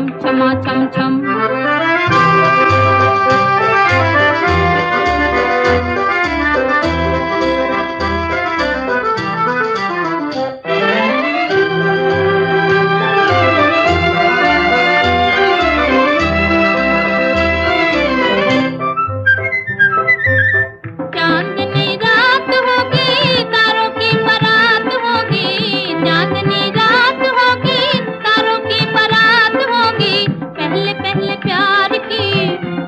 छम छमा छम छम। चांदनी रात होगी तारों की बारात होगी, चांदनी रात होगी तारों की बारात होगी। पहले पहले प्यार की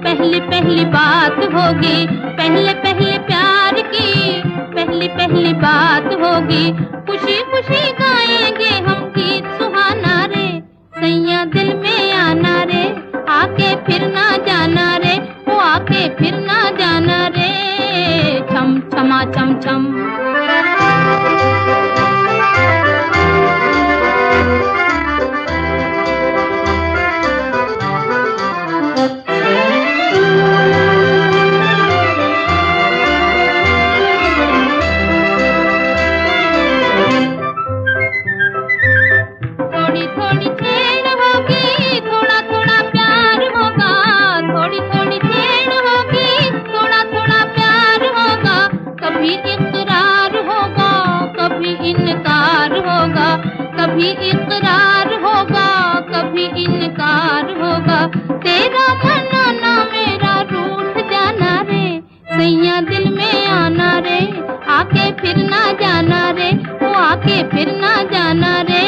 पहली पहली बात होगी, पहले पहले प्यार की पहली पहली बात होगी। खुशी खुशी गाएंगे हम गीत सुहाना रे, सैया दिल में आना रे, आके फिर ना जाना रे, वो आके फिर ना जाना रे। छम छमा छम छम। थोड़ी थोड़ी छेड़ होगी थोड़ा थोड़ा प्यार होगा, थोड़ी थोड़ी छेड़ होगी थोड़ा थोड़ा प्यार होगा। कभी इकरार होगा कभी इनकार होगा, कभी इकरार होगा कभी इनकार होगा। तेरा मनाना मेरा रूठ जाना रे, सैया दिल में आना रे, आके फिर ना जाना रे, वो आके फिर ना जाना रे।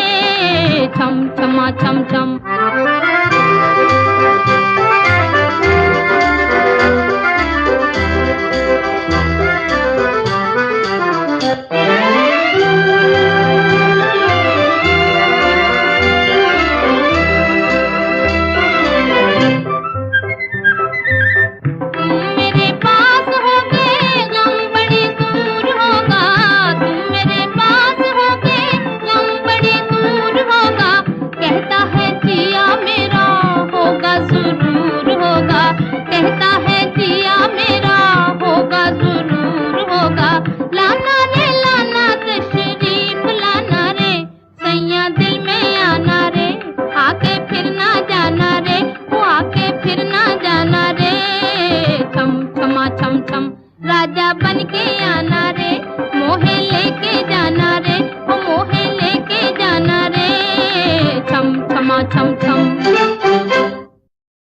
छम छमा छम छम। तुम मेरे पास होगे गम बड़ी दूर होगा, तुम मेरे पास होगे गम बड़ी दूर होगा। कहता है जिया मेरा होगा जरूर होगा, कहता है जिया मेरा होगा जरूर होगा। लाना रे लाना तशरीफ लाना रे, सैया दिल में आना रे, आके फिर ना जाना रे, वो आके फिर ना जाना रे। छम छमा छम छम। राजा बन के आना रे, मोहे लेके जाना रे।